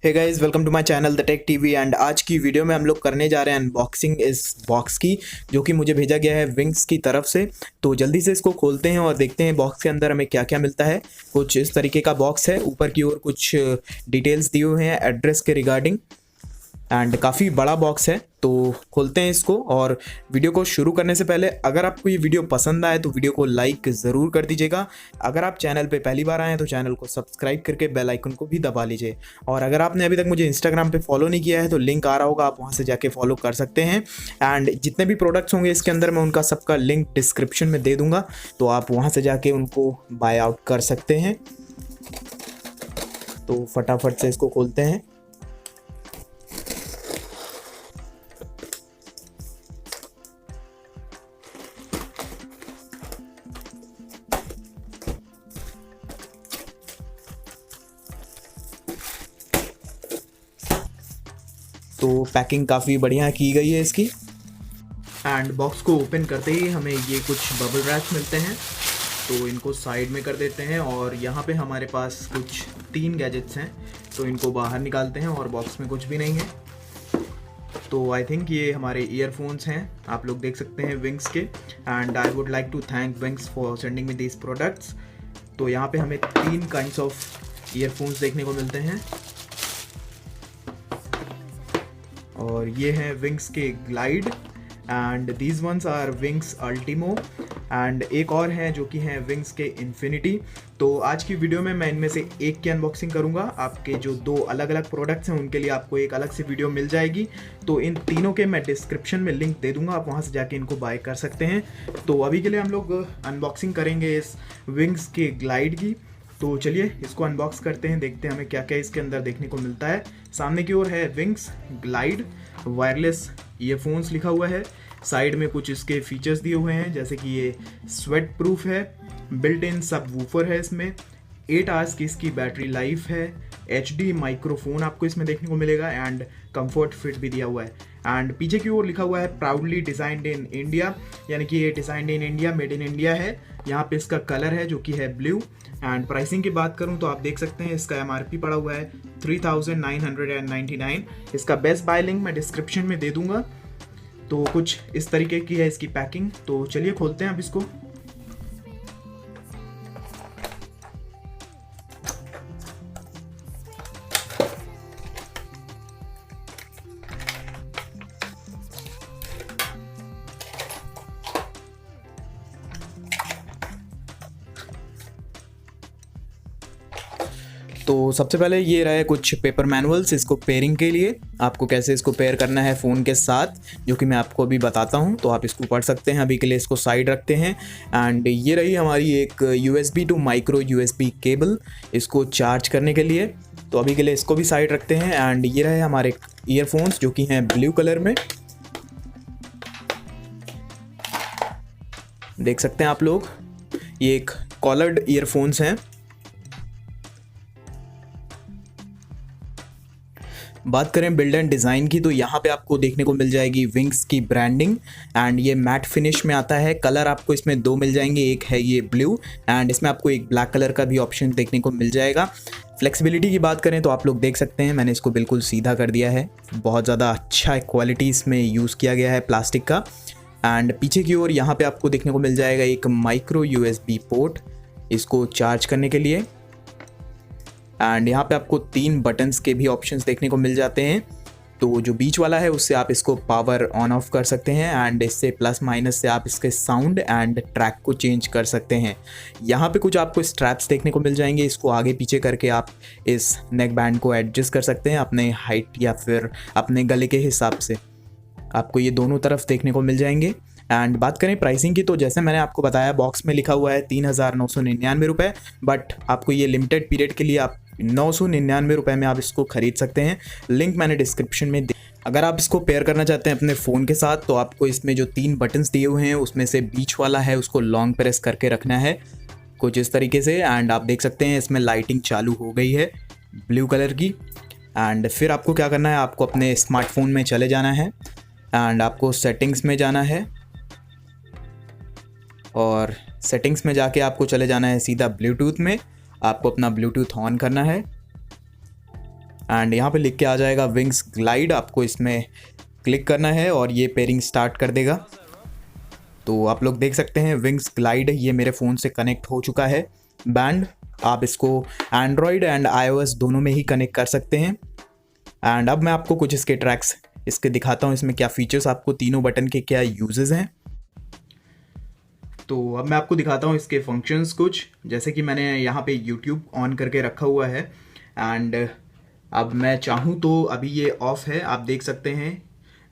Hey guys, welcome to my channel the tech TV. And आज की video में हम लोग करने जा रहे हैं अनबॉक्सिंग इस बॉक्स की, जो कि मुझे भेजा गया है विंग्स की तरफ से। तो जल्दी से इसको खोलते हैं और देखते हैं बॉक्स के अंदर हमें क्या क्या मिलता है। कुछ इस तरीके का बॉक्स है, ऊपर की ओर कुछ डिटेल्स दिए हुए हैं एड्रेस के रिगार्डिंग, एंड काफ़ी बड़ा बॉक्स है। तो खोलते हैं इसको। और वीडियो को शुरू करने से पहले अगर आपको ये वीडियो पसंद आए तो वीडियो को लाइक ज़रूर कर दीजिएगा। अगर आप चैनल पे पहली बार आए हैं तो चैनल को सब्सक्राइब करके बेल आइकन को भी दबा लीजिए। और अगर आपने अभी तक मुझे इंस्टाग्राम पे फॉलो नहीं किया है तो लिंक आ रहा होगा, आप वहाँ से जाके फॉलो कर सकते हैं। एंड जितने भी प्रोडक्ट्स होंगे इसके अंदर मैं उनका सबका लिंक डिस्क्रिप्शन में दे दूँगा, तो आप वहाँ से जाके उनको बाय आउट कर सकते हैं। तो फटाफट से इसको खोलते हैं। तो पैकिंग काफ़ी बढ़िया की गई है इसकी। एंड बॉक्स को ओपन करते ही हमें ये कुछ बबल रैप्स मिलते हैं, तो इनको साइड में कर देते हैं। और यहाँ पे हमारे पास कुछ 3 गैजेट्स हैं, तो इनको बाहर निकालते हैं। और बॉक्स में कुछ भी नहीं है। तो आई थिंक ये हमारे ईयरफोन्स हैं, आप लोग देख सकते हैं विंग्स के। And I would like to thank Wings for sending me these products. तो यहाँ पे हमें 3 काइंड्स ऑफ ईयरफोन्स देखने को मिलते हैं, और ये हैं विंग्स के glide and these ones are wings अल्टीमो। एंड एक और है जो कि हैं विंग्स के इन्फिनिटी। तो आज की वीडियो में मैं इनमें से एक की अनबॉक्सिंग करूंगा। आपके जो 2 अलग अलग प्रोडक्ट्स हैं उनके लिए आपको एक अलग से वीडियो मिल जाएगी। तो इन तीनों के मैं डिस्क्रिप्शन में लिंक दे दूंगा, आप वहां से जाके इनको बाय कर सकते हैं। तो अभी के लिए हम लोग अनबॉक्सिंग करेंगे इस विंग्स के ग्लाइड की। तो चलिए इसको अनबॉक्स करते हैं, देखते हैं हमें क्या क्या इसके अंदर देखने को मिलता है। सामने की ओर है विंग्स ग्लाइड वायरलेस ईयरफोन्स लिखा हुआ है। साइड में कुछ इसके फीचर्स दिए हुए हैं, जैसे कि ये स्वेट प्रूफ है, बिल्ट इन सब वूफर है इसमें, 8 आवर्स की इसकी बैटरी लाइफ है, HD माइक्रोफोन आपको इसमें देखने को मिलेगा, एंड कंफर्ट फिट भी दिया हुआ है। एंड पीछे की ओर लिखा हुआ है प्राउडली डिजाइन्ड इन इंडिया, यानी कि ये designed in India, made in India है। यहाँ पे इसका कलर है जो कि है ब्लू। एंड प्राइसिंग की बात करूँ तो आप देख सकते हैं इसका MRP पड़ा हुआ है 3999। इसका बेस्ट बाय लिंक मैं डिस्क्रिप्शन में दे दूंगा। तो कुछ इस तरीके की है इसकी पैकिंग। तो चलिए खोलते हैं अब इसको। तो सबसे पहले ये रहे कुछ पेपर मैनुअल्स इसको पेयरिंग के लिए, आपको कैसे इसको पेयर करना है फ़ोन के साथ, जो कि मैं आपको अभी बताता हूँ। तो आप इसको पढ़ सकते हैं। अभी के लिए इसको साइड रखते हैं। एंड ये रही हमारी एक USB two micro USB cable इसको चार्ज करने के लिए। तो अभी के लिए इसको भी साइड रखते हैं। एंड ये रहे हमारे ईयरफोन्स जो कि हैं ब्लू कलर में, देख सकते हैं आप लोग। ये एक कॉलर्ड ईयरफोन्स हैं। बात करें बिल्ड एंड डिज़ाइन की, तो यहाँ पे आपको देखने को मिल जाएगी विंग्स की ब्रांडिंग। एंड ये मैट फिनिश में आता है। कलर आपको इसमें 2 मिल जाएंगे, एक है ये ब्लू, एंड इसमें आपको एक ब्लैक कलर का भी ऑप्शन देखने को मिल जाएगा। फ्लेक्सिबिलिटी की बात करें तो आप लोग देख सकते हैं मैंने इसको बिल्कुल सीधा कर दिया है। बहुत ज़्यादा अच्छा क्वालिटी इसमें यूज़ किया गया है प्लास्टिक का। एंड पीछे की ओर यहाँ पे आपको देखने को मिल जाएगा एक माइक्रो USB पोर्ट इसको चार्ज करने के लिए। एंड यहाँ पे आपको 3 बटन्स के भी ऑप्शंस देखने को मिल जाते हैं। तो जो बीच वाला है उससे आप इसको पावर ऑन ऑफ कर सकते हैं, एंड इससे प्लस माइनस से आप इसके साउंड एंड ट्रैक को चेंज कर सकते हैं। यहाँ पे कुछ आपको स्ट्रैप्स देखने को मिल जाएंगे, इसको आगे पीछे करके आप इस नेक बैंड को एडजस्ट कर सकते हैं अपने हाइट या फिर अपने गले के हिसाब से। आपको ये दोनों तरफ देखने को मिल जाएंगे। एंड बात करें प्राइसिंग की, तो जैसे मैंने आपको बताया बॉक्स में लिखा हुआ है 3999 रुपये, बट आपको ये लिमिटेड पीरियड के लिए आप 999 रुपये में आप इसको ख़रीद सकते हैं। लिंक मैंने डिस्क्रिप्शन में दे। अगर आप इसको पेयर करना चाहते हैं अपने फ़ोन के साथ, तो आपको इसमें जो 3 बटन्स दिए हुए हैं उसमें से बीच वाला है उसको लॉन्ग प्रेस करके रखना है कुछ इस तरीके से। एंड आप देख सकते हैं इसमें लाइटिंग चालू हो गई है ब्लू कलर की। एंड फिर आपको क्या करना है, आपको अपने स्मार्टफोन में चले जाना है एंड आपको सेटिंग्स में जाना है, और सेटिंग्स में जाके आपको चले जाना है सीधा ब्लूटूथ में। आपको अपना ब्लूटूथ ऑन करना है। एंड यहाँ पे लिख के आ जाएगा विंग्स ग्लाइड, आपको इसमें क्लिक करना है और ये पेयरिंग स्टार्ट कर देगा। तो आप लोग देख सकते हैं विंग्स ग्लाइड ये मेरे फ़ोन से कनेक्ट हो चुका है। बैंड आप इसको एंड्रॉयड एंड iOS दोनों में ही कनेक्ट कर सकते हैं। एंड अब मैं आपको कुछ इसके ट्रैक्स इसके दिखाता हूँ, इसमें क्या फीचर्स, आपको तीनों बटन के क्या यूजेस हैं। तो अब मैं आपको दिखाता हूँ इसके फंक्शंस कुछ, जैसे कि मैंने यहाँ पे YouTube ऑन करके रखा हुआ है एंड अब मैं चाहूँ तो अभी ये ऑफ है, आप देख सकते हैं।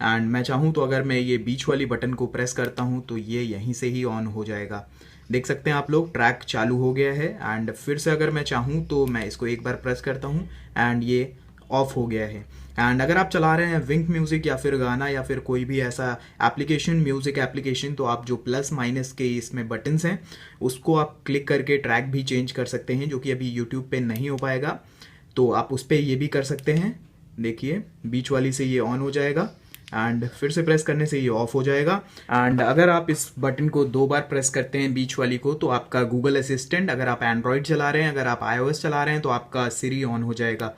एंड मैं चाहूँ तो अगर मैं ये बीच वाली बटन को प्रेस करता हूँ तो ये यहीं से ही ऑन हो जाएगा। देख सकते हैं आप लोग, ट्रैक चालू हो गया है। एंड फिर से अगर मैं चाहूँ तो मैं इसको एक बार प्रेस करता हूँ एंड ये ऑफ हो गया है। एंड अगर आप चला रहे हैं विंक म्यूज़िक या फिर गाना या फिर कोई भी ऐसा एप्लीकेशन, म्यूज़िक एप्लीकेशन, तो आप जो प्लस माइनस के इसमें बटन्स हैं उसको आप क्लिक करके ट्रैक भी चेंज कर सकते हैं, जो कि अभी यूट्यूब पे नहीं हो पाएगा। तो आप उस पर ये भी कर सकते हैं। देखिए बीच वाली से ये ऑन हो जाएगा एंड फिर से प्रेस करने से ये ऑफ हो जाएगा। एंड अगर आप इस बटन को 2 बार प्रेस करते हैं बीच वाली को तो आपका गूगल असिस्टेंट, अगर आप एंड्रॉयड चला रहे हैं, अगर आप iOS चला रहे हैं तो आपका सिरी ऑन हो जाएगा।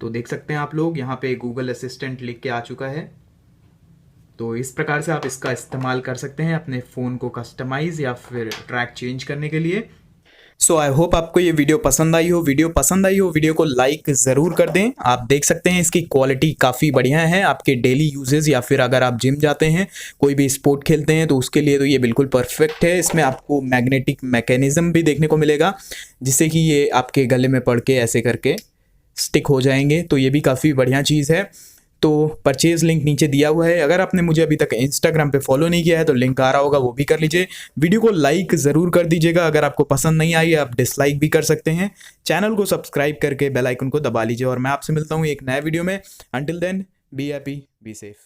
तो देख सकते हैं आप लोग यहाँ पे गूगल असिस्टेंट लिख के आ चुका है। तो इस प्रकार से आप इसका इस्तेमाल कर सकते हैं अपने फ़ोन को कस्टमाइज़ या फिर ट्रैक चेंज करने के लिए। सो आई होप आपको ये वीडियो पसंद आई हो। वीडियो को लाइक ज़रूर कर दें। आप देख सकते हैं इसकी क्वालिटी काफ़ी बढ़िया है आपके डेली यूजेस या फिर अगर आप जिम जाते हैं, कोई भी स्पोर्ट खेलते हैं तो उसके लिए तो ये बिल्कुल परफेक्ट है। इसमें आपको मैग्नेटिक मैकेनिज्म भी देखने को मिलेगा जिससे कि ये आपके गले में पड़ के ऐसे करके स्टिक हो जाएंगे, तो ये भी काफ़ी बढ़िया चीज़ है। तो परचेज़ लिंक नीचे दिया हुआ है। अगर आपने मुझे अभी तक इंस्टाग्राम पे फॉलो नहीं किया है तो लिंक आ रहा होगा, वो भी कर लीजिए। वीडियो को लाइक ज़रूर कर दीजिएगा। अगर आपको पसंद नहीं आई आप डिसलाइक भी कर सकते हैं। चैनल को सब्सक्राइब करके बेल आइकन को दबा लीजिए और मैं आपसे मिलता हूँ एक नए वीडियो में। Until then be happy, be safe.